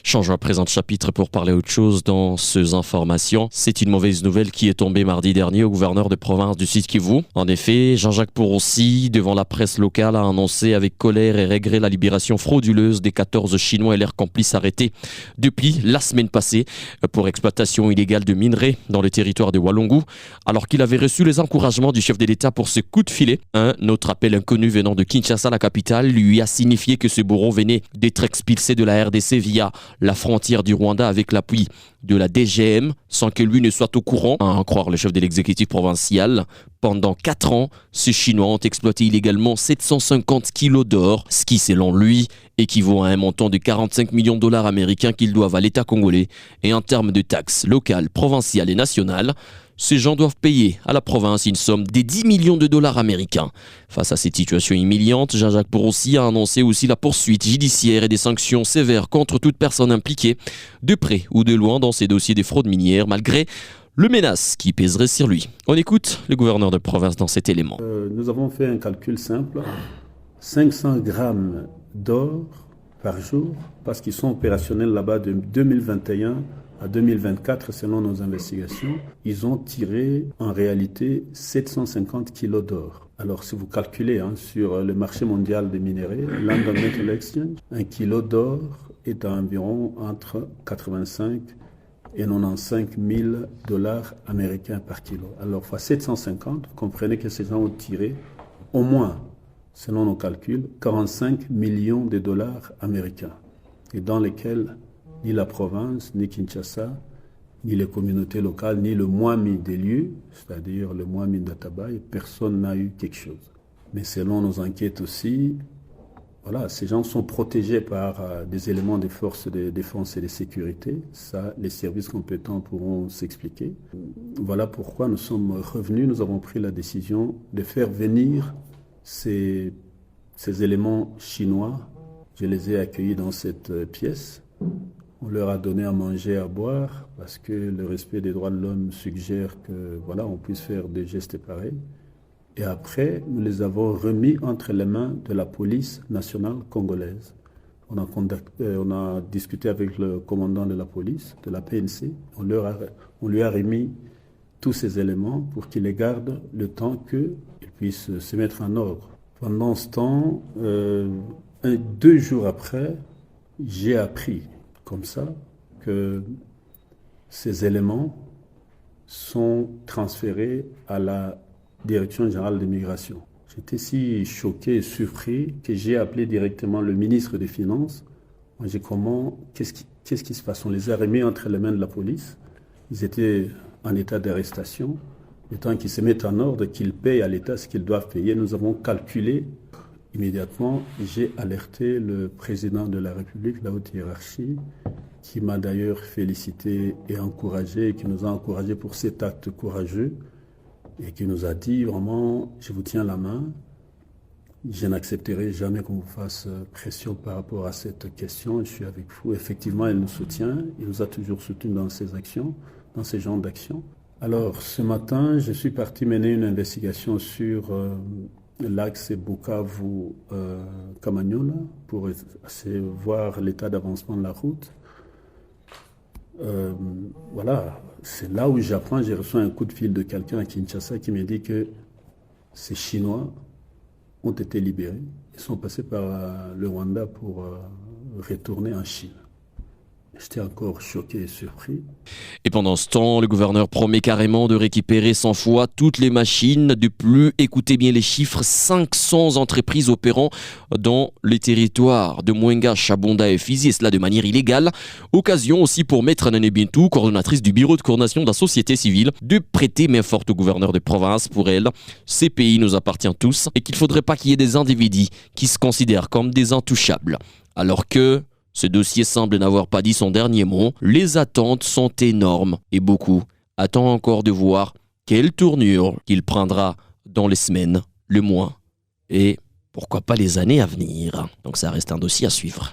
Changeons à présent de chapitre pour parler autre chose dans ces informations. C'est une mauvaise nouvelle qui est tombée mardi dernier au gouverneur de province du Sud-Kivu. En effet, Jean-Jacques Porosi, devant la presse locale, a annoncé avec colère et regret la libération frauduleuse des 14 Chinois et leurs complices arrêtés depuis la semaine passée pour exploitation illégale de minerais dans le territoire de Walungu. Alors qu'il avait reçu les encouragements du chef de l'État pour ce coup de filet, un autre appel inconnu venant de Kinshasa, la capitale, lui a signifié que ce bourreau venait d'être expulsé de la RDC via la frontière du Rwanda avec l'appui de la DGM sans que lui ne soit au courant. À en croire le chef de l'exécutif provincial, pendant 4 ans, ces Chinois ont exploité illégalement 750 kilos d'or, ce qui, selon lui, équivaut à un montant de 45 millions de dollars américains qu'ils doivent à l'État congolais. Et en termes de taxes locales, provinciales et nationales, ces gens doivent payer à la province une somme de 10 millions de dollars américains. Face à cette situation humiliante, Jean-Jacques Porosi a annoncé aussi la poursuite judiciaire et des sanctions sévères contre toute personne impliquée, de près ou de loin, dans ces dossiers de fraude minière, malgré le menace qui pèserait sur lui. On écoute le gouverneur de province dans cet élément. Nous avons fait un calcul simple. 500 grammes d'or par jour, parce qu'ils sont opérationnels là-bas de 2021 à 2024, selon nos investigations, ils ont tiré en réalité 750 kilos d'or. Alors si vous calculez sur le marché mondial des minéraux, London Metal Exchange, un kilo d'or est à environ entre 85 et 95 000 dollars américains par kilo. Alors fois 750, vous comprenez que ces gens ont tiré au moins, selon nos calculs, 45 millions de dollars américains, et dans lesquels ni la province, ni Kinshasa, ni les communautés locales, ni le Mwami des lieux, c'est-à-dire le Mwami d'Atabaye, personne n'a eu quelque chose. Mais selon nos enquêtes aussi, voilà, ces gens sont protégés par des éléments des forces de défense et de sécurité. Ça, les services compétents pourront s'expliquer. Voilà pourquoi nous sommes revenus, nous avons pris la décision de faire venir ces éléments chinois. Je les ai accueillis dans cette pièce. On leur a donné à manger, à boire, parce que le respect des droits de l'homme suggère que voilà, on puisse faire des gestes pareils. Et après, nous les avons remis entre les mains de la police nationale congolaise. On a discuté avec le commandant de la police, de la PNC. On lui a remis tous ces éléments pour qu'il les garde le temps qu'ils puissent se mettre en ordre. Pendant ce temps, 2 jours après, j'ai appris comme ça que ces éléments sont transférés à la Direction générale de migration. J'étais si choqué et surpris que j'ai appelé directement le ministre des Finances. Moi, qu'est-ce qui se passe? On les a remis entre les mains de la police. Ils étaient en état d'arrestation. Le temps qu'ils se mettent en ordre, qu'ils payent à l'État ce qu'ils doivent payer, nous avons calculé immédiatement. J'ai alerté le président de la République, la haute hiérarchie, qui m'a d'ailleurs félicité et encouragé, et qui nous a encouragés pour cet acte courageux, et qui nous a dit vraiment, je vous tiens la main, je n'accepterai jamais qu'on vous fasse pression par rapport à cette question, je suis avec vous. Effectivement, il nous soutient, il nous a toujours soutenus dans ces actions, dans ces genres d'actions. Alors, ce matin, je suis parti mener une investigation sur l'axe Bukavu-Kamanyola pour voir l'état d'avancement de la route. Voilà, c'est là où j'apprends, j'ai reçu un coup de fil de quelqu'un à Kinshasa qui me dit que ces Chinois ont été libérés. Ils sont passés par le Rwanda pour retourner en Chine. J'étais encore choqué et surpris. Et pendant ce temps, le gouverneur promet carrément de récupérer 100 fois toutes les machines. De plus, écoutez bien les chiffres, 500 entreprises opérant dans les territoires de Mwenga, Chabonda et Fizi, et cela de manière illégale. Occasion aussi pour Maître Nane Bintou, coordonnatrice du bureau de coordination de la société civile, de prêter main forte au gouverneur de province. Pour elle, ces pays nous appartiennent tous et qu'il ne faudrait pas qu'il y ait des individus qui se considèrent comme des intouchables. Alors que ce dossier semble n'avoir pas dit son dernier mot. Les attentes sont énormes et beaucoup attendent encore de voir quelle tournure qu'il prendra dans les semaines, le mois et pourquoi pas les années à venir. Donc ça reste un dossier à suivre.